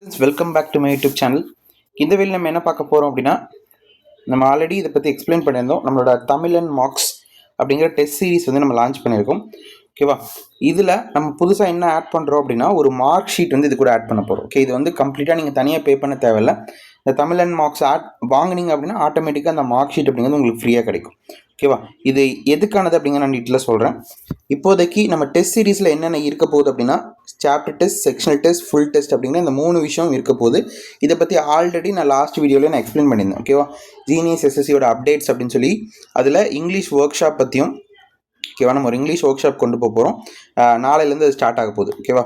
Welcome back to my YouTube channel. இந்த வேலை நம்ம என்ன பார்க்க போகிறோம் அப்படின்னா, நம்ம ஆல்ரெடி இதை பற்றி எக்ஸ்பிளைன் பண்ணியிருந்தோம். நம்மளோட தமிழ் அண்ட் மார்க்ஸ் அப்படிங்கிற டெஸ்ட் சீரிஸ் வந்து நம்ம லான்ச் பண்ணியிருக்கோம். ஓகேவா? இதில் நம்ம புதுசாக என்ன ஆட் பண்ணுறோம் அப்படின்னா, ஒரு மார்க் ஷீட் வந்து இது கூட ஆட் பண்ண போகிறோம். ஓகே, இது வந்து கம்ப்ளீட்டாக நீங்கள் தனியாக பே பண்ண தேவையில்லை. இந்த தமிழ் அண்ட் மார்க்ஸ் வாங்கினீங்க அப்படின்னா ஆட்டோமேட்டிக்காக அந்த மார்க் ஷீட் அப்படிங்கிறது உங்களுக்கு ஃப்ரீயாக கிடைக்கும். ஓகேவா? இது எதுக்கானது அப்படிங்கிற நான் டீட்டெயிலாக சொல்கிறேன். இப்போதைக்கு நம்ம டெஸ்ட் சீரீஸில் என்னென்ன இருக்க போகுது அப்படின்னா, chapter test, sectional test, full test அப்படிங்கிற இந்த 3 விஷயம் இருக்க போகுது. இதை பற்றி ஆல்ரெடி நான் லாஸ்ட் வீடியோவில் நான் எக்ஸ்பிளைன் பண்ணியிருந்தேன். ஓகேவா? ஜீனியஸ் எஸ்எஸ்சியோட அப்டேட்ஸ் அப்படின்னு சொல்லி அதில் இங்கிலீஷ் ஒர்க் ஷாப் பற்றியும், ஓகேவா, நம்ம ஒரு இங்கிலீஷ் ஒர்க் ஷாப் கொண்டு போகிறோம். நாளையிலேருந்து அது ஸ்டார்ட் ஆக போகுது. ஓகேவா?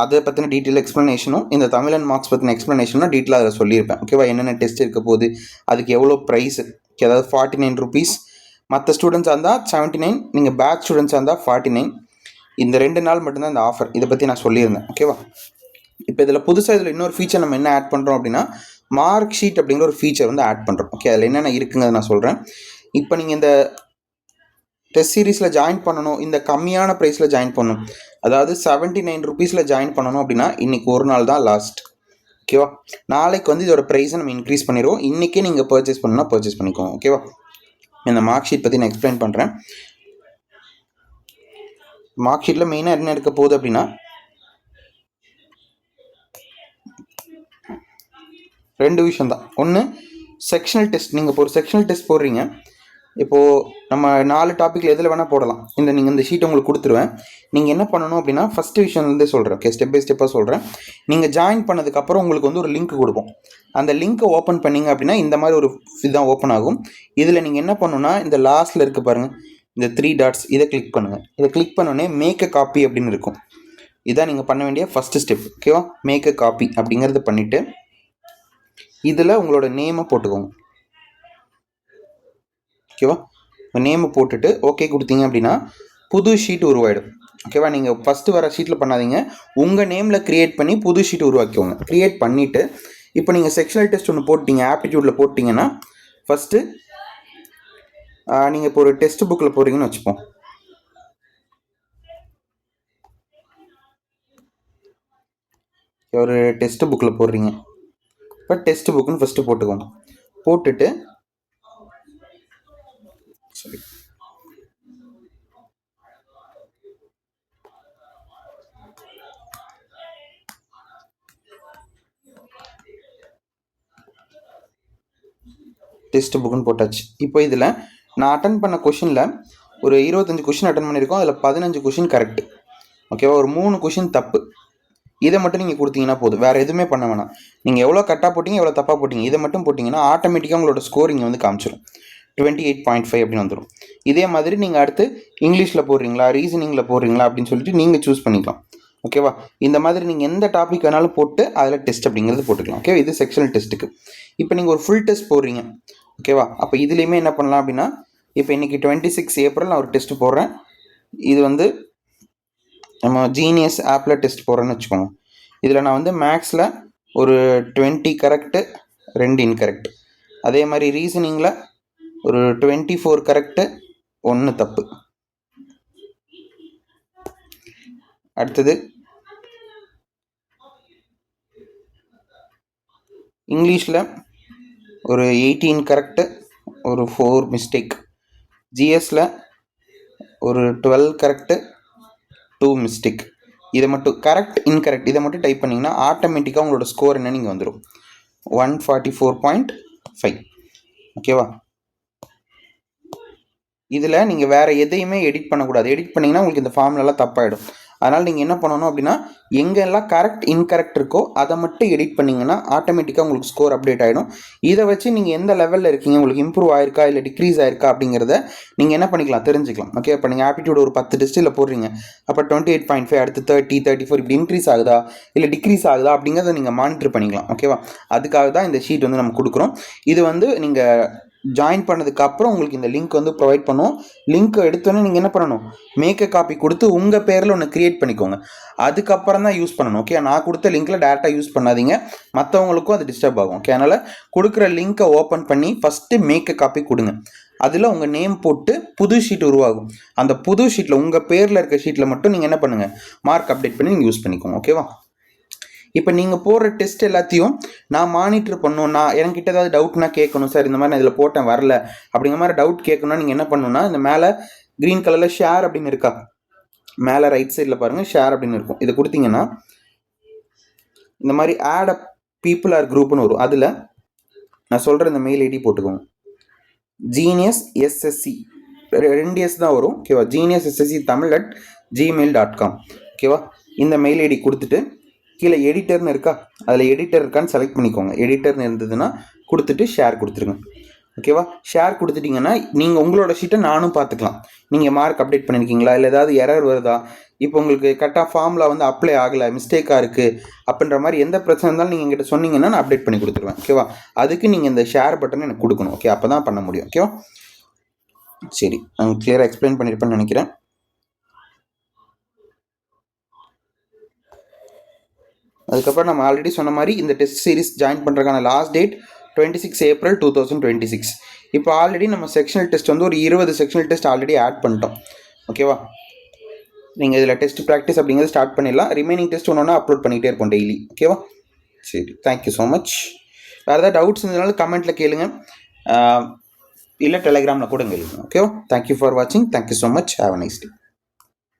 அதை பற்றின டீட்டெயில் எக்ஸ்ப்ளனேஷனும், இந்த தமிழ் அண்ட் மார்க்ஸ் பற்றின எக்ஸ்ப்ளனேஷனும் டீட்டெயிலாக அதில் சொல்லியிருப்பேன். ஓகேவா? என்னென்ன டெஸ்ட் இருக்க போகுது, அதுக்கு எவ்வளோ ப்ரைஸ், அதாவது 49 ருபீஸ். மற்ற ஸ்டூடெண்ட்ஸாக இருந்தால் 79, நீங்கள் பேட்ச் ஸ்டூடெண்ட்ஸாக இருந்தால் 49. இந்த 2 நாள் மட்டும்தான் இந்த ஆஃபர். இதை பற்றி நான் சொல்லியிருந்தேன். ஓகேவா? இப்போ இதில் புதுசாக இதில் இன்னொரு ஃபீச்சர் நம்ம என்ன ஆட் பண்ணுறோம் அப்படின்னா, மார்க் ஷீட் அப்படிங்கிற ஒரு ஃபீச்சர் வந்து ஆட் பண்ணுறோம். ஓகே, அதில் என்னென்ன இருக்குங்கிறத நான் சொல்கிறேன். இப்போ நீங்கள் இந்த டெஸ்ட் சீரீஸில் ஜாயின் பண்ணணும், இந்த கம்மியான ப்ரைஸில் ஜாயின் பண்ணணும், அதாவது 79 ருபீஸில் ஜாயின் பண்ணணும் அப்படின்னா இன்றைக்கி ஒரு நாள் தான் லாஸ்ட். ஓகேவா? நாளைக்கு வந்து இதோட ப்ரைஸை நம்ம இன்க்ரீஸ் பண்ணிடுவோம். இன்றைக்கே நீங்கள் பர்ச்சேஸ் பண்ணணும்னா பர்ச்சேஸ் பண்ணிக்கோங்க. ஓகேவா? இந்த மார்க் ஷீட் பற்றி நான் எக்ஸ்பிளைன் பண்ணுறேன். மார்க் ஷீட்டில் மெயினாக என்ன இருக்க போகுது அப்படின்னா, 2 விஷயம் தான். ஒன்று, செக்ஷனல் டெஸ்ட். நீங்கள் இப்போ ஒரு செக்ஷனல் டெஸ்ட் போடுறீங்க. இப்போது நம்ம 4 டாப்பிக்கில் எதில் வேணால் போடலாம். நீங்கள் இந்த ஷீட் உங்களுக்கு கொடுத்துருவேன். நீங்கள் என்ன பண்ணணும் அப்படின்னா, ஃபஸ்ட்டு விஷயம்லேருந்தே சொல்கிறேன். ஓகே, ஸ்டெப் பை ஸ்டெப்பாக சொல்கிறேன். நீங்கள் ஜாயின் பண்ணதுக்கப்புறம் உங்களுக்கு வந்து ஒரு லிங்க் கொடுப்போம். அந்த லிங்க்கை ஓப்பன் பண்ணிங்க அப்படின்னா இந்த மாதிரி ஒரு இதுதான் ஓப்பன் ஆகும். இதில் நீங்கள் என்ன பண்ணணுன்னா, இந்த லாஸ்ட்டில் இருக்குது பாருங்கள், இந்த 3 டாட்ஸ், இதை கிளிக் பண்ணுங்கள். இதை கிளிக் பண்ணோடனே மேக் அ காப்பி அப்படின்னு இருக்கும். இதான் நீங்கள் பண்ண வேண்டிய ஃபஸ்ட்டு ஸ்டெப். ஓகேவா? மேக் அ காப்பி அப்படிங்கிறது பண்ணிவிட்டு இதில் உங்களோட நேமை போட்டுக்கோங்க. ஓகேவா? நேமை போட்டுட்டு ஓகே கொடுத்தீங்க அப்படின்னா புது ஷீட் உருவாயிடும். ஓகேவா? நீங்கள் ஃபஸ்ட்டு வர ஷீட்டில் பண்ணாதீங்க, உங்கள் நேமில் க்ரியேட் பண்ணி புது ஷீட் உருவாக்கிக்கோங்க. க்ரியேட் பண்ணிவிட்டு இப்போ நீங்கள் செக்ஷனல் டெஸ்ட் ஒன்று போட்டிங்க, ஆப்டிடியூடில் போட்டிங்கன்னா ஃபஸ்ட்டு நீங்கள் இப்போ ஒரு டெஸ்ட் புக்கில் போடுறீங்கன்னு வச்சுப்போம். ஒரு டெஸ்ட் புக்கில் போடுறீங்க. இப்போ டெஸ்ட் புக்குன்னு ஃபஸ்ட்டு போட்டுக்கோங்க. போட்டுட்டு டெஸ்ட் புக்குன்னு போட்டாச்சு. இப்போ இதில் நான் அட்டன் பண்ண கொஷினில் ஒரு 25 கொஷின் அட்டன் பண்ணியிருக்கோம். அதில் 15 கொஷின் கரெக்டு. ஓகேவா? ஒரு 3 கொஷின் தப்பு. இதை மட்டும் நீங்கள் கொடுத்தீங்கன்னா போதும், வேறு எதுவுமே பண்ண வேணாம். நீங்கள் எவ்வளோ கரெக்டாக போட்டிங்க, எவ்வளோ தப்பாக போட்டிங்க, இதை மட்டும் போட்டிங்கன்னா ஆட்டோமேட்டிக்காக உங்களோட ஸ்கோர் இங்கே வந்து காமிச்சிடும். 28.5 அப்படின்னு வந்துடும். இதே மாதிரி நீங்கள் அடுத்து இங்கிலீஷில் போடுறீங்களா, ரீசனிங்கில் போடுறீங்களா அப்படின்னு சொல்லிட்டு நீங்கள் சூஸ் பண்ணிக்கலாம். ஓகேவா? இந்த மாதிரி நீங்கள் எந்த டாபிக் வேணாலும் போட்டு அதில் டெஸ்ட் அப்படிங்கிறது போட்டுக்கலாம். ஓகே, இது செக்ஷனல் டெஸ்ட்டுக்கு. இப்போ நீங்கள் ஒரு ஃபுல் டெஸ்ட் போடுறீங்க. ஓகேவா? அப்போ இதுலேயுமே என்ன பண்ணலாம் அப்படின்னா, இப்போ இன்றைக்கி 26 ஏப்ரல் நான் ஒரு டெஸ்ட்டு போடுறேன். இது வந்து நம்ம ஜீனியஸ் ஆப்பில் டெஸ்ட் போடுறேன்னு வச்சுக்கோங்க. இதில் நான் வந்து மேக்ஸில் ஒரு 20 கரெக்டு, 2 இன்கரெக்ட். அதே மாதிரி ரீசனிங்கில் ஒரு 24 கரெக்டு, 1 தப்பு. அடுத்தது இங்கிலீஷில் ஒரு 18 கரெக்டு, ஒரு 4 மிஸ்டேக். ஜிஎஸில் ஒரு 12 கரெக்டு, 2 மிஸ்டேக். இதை மட்டும் கரெக்ட், இன்கரெக்ட் இதை மட்டும் டைப் பண்ணிங்கன்னா ஆட்டோமேட்டிக்காக உங்களோட ஸ்கோர் என்ன நீங்கள் வந்துடும், 144.5. ஓகேவா? இதில் நீங்கள் வேறு எதையுமே எடிட் பண்ணக்கூடாது. எடிட் பண்ணிங்கன்னா உங்களுக்கு இந்த ஃபார்ம்லலாம் தப்பாயிடும். அதனால் நீங்கள் என்ன பண்ணணும் அப்படின்னா, எங்கெல்லாம் கரெக்ட் இன்கரெக்ட் இருக்கோ அதை மட்டும் எடிட் பண்ணிங்கன்னா ஆட்டோமேட்டிக்காக உங்களுக்கு ஸ்கோர் அப்டேட் ஆகிடும். இதை வச்சு நீங்கள் எந்த லெவலில் இருக்கீங்க, உங்களுக்கு இம்ப்ரூவ் ஆயிருக்கா இல்லை டிக்ரீஸ் ஆயிருக்கா அப்படிங்கிறத நீங்கள் என்ன பண்ணிக்கலாம், தெரிஞ்சுக்கலாம். ஓகே, இப்போ நீங்கள் ஆப்டிடியூட் ஒரு 10 டெஸ்ட்டில் போடுறீங்க. அப்போ 28.5 அடுத்து 30, 34 இப்படி இன்க்ரீஸ் ஆகுதா இல்லை டிக்ரீஸ் ஆகுதா அப்படிங்கிறத நீங்கள் மானிட்டர் பண்ணிக்கலாம். ஓகேவா? அதுக்காக தான் இந்த ஷீட் வந்து நம்ம கொடுக்குறோம். இது வந்து நீங்கள் ஜாயின் பண்ணதுக்கப்புறம் உங்களுக்கு இந்த லிங்க் வந்து ப்ரொவைட் பண்ணுவோம். லிங்க்கை எடுத்தோன்னே நீங்கள் என்ன பண்ணணும், மேக் அ காப்பி கொடுத்து உங்கள் பேரில் ஒன்று க்ரியேட் பண்ணிக்கோங்க. அதுக்கப்புறம் தான் யூஸ் பண்ணணும். ஓகே, நான் கொடுத்த லிங்க்கில் டேரெக்டாக யூஸ் பண்ணாதீங்க, மற்றவங்களுக்கும் அது டிஸ்டர்ப் ஆகும். ஓகே, அதனால் கொடுக்குற லிங்க்கை ஓப்பன் பண்ணி ஃபஸ்ட்டு மேக் அ காப்பி கொடுங்க. அதில் உங்கள் நேம் போட்டு புது ஷீட் உருவாகும். அந்த புது ஷீட்டில் உங்கள் பேரில் இருக்க ஷீட்டில் மட்டும் நீங்கள் என்ன பண்ணுங்கள், மார்க் அப்டேட் பண்ணி நீங்கள் யூஸ் பண்ணிக்கோங்க. ஓகேவா? இப்போ நீங்கள் போடுற டெஸ்ட் எல்லாத்தையும் நான் மானிட்டர் பண்ணணும். நான் என்கிட்ட ஏதாவது டவுட்னா கேட்கணும், சார் இந்த மாதிரி நான் இதில் போட்டேன் வரல அப்படிங்கிற மாதிரி டவுட் கேட்கணும்னா நீங்கள் என்ன பண்ணணும்னா, இந்த மேலே க்ரீன் கலரில் ஷேர் அப்படின்னு இருக்கா, மேலே ரைட் சைடில் பாருங்கள் ஷேர் அப்படின்னு இருக்கும். இது கொடுத்தீங்கன்னா இந்த மாதிரி ஆட் அ பீப்புள் ஆர் குரூப்னு வரும். அதில் நான் சொல்கிற இந்த மெயில் ஐடி போட்டுக்கோங்க, ஜீனியஸ் எஸ்எஸ்சி 2 S தான் வரும். ஓகேவா, geniussctamil@gmail.com. ஓகேவா, இந்த மெயில் ஐடி கொடுத்துட்டு கீழே எடிட்டர்னு இருக்கா, அதில் எடிட்டர் இருக்கான்னு செலக்ட் பண்ணிக்கோங்க. எடிட்டர்னு இருந்ததுன்னா கொடுத்துட்டு ஷேர் கொடுத்துருங்க. ஓகேவா, ஷேர் கொடுத்துட்டிங்கன்னா நீங்கள் உங்களோட ஷீட்டை நானும் பார்த்துக்கலாம். நீங்கள் மார்க் அப்டேட் பண்ணியிருக்கீங்களா, இல்லை ஏதாவது எரர் வருதா, இப்போ உங்களுக்கு கரெக்டாக ஃபார்மில் வந்து அப்ளை ஆகலை, மிஸ்டேக்காக இருக்குது அப்படின்ற மாதிரி எந்த பிரச்சனை இருந்தாலும் நீங்கள் எங்கிட்ட சொன்னீங்கன்னா நான் அப்டேட் பண்ணி கொடுத்துருவேன். ஓகேவா, அதுக்கு நீங்கள் இந்த ஷேர் பட்டன் எனக்கு கொடுக்கணும். ஓகே, அப்போ தான் பண்ண முடியும். ஓகேவா, சரி, நான் கிளியராக எக்ஸ்பிளைன் பண்ணியிருப்பேன்னு நினைக்கிறேன். அதுக்கப்புறம் நம்ம ஆல்ரெடி சொன்ன மாதிரி இந்த டெஸ்ட் சீரிஸ் ஜாயின் பண்ணுறதுக்கான லாஸ்ட் டேட் 26 April 2026. இப்போ ஆல்ரெடி நம்ம செக்ஷனல் டெஸ்ட் வந்து ஒரு 20 செக்ஷனல் டெஸ்ட் ஆல்ரெடி ஆட் பண்ணிட்டோம். ஓகேவா, நீங்கள் இதில் டெஸ்ட் ப்ராக்டிஸ் அப்படிங்கிறது ஸ்டார்ட் பண்ணிடலாம். ரிமைனிங் டெஸ்ட் ஒன்று அப்லோட் பண்ணிகிட்டே இருப்போம் டெய்லி. ஓகேவா, சரி, தேங்க்யூ ஸோ மச். வேறு ஏதாவது டவுட்ஸ் இருந்ததுனால கமெண்ட்டில் கேளுங்க, இல்லை டெலிகிராமில் கூட கேளுங்க. ஓகேவா, தேங்க்யூ ஃபார் வாட்சிங். Thank you so much. Have a nice day.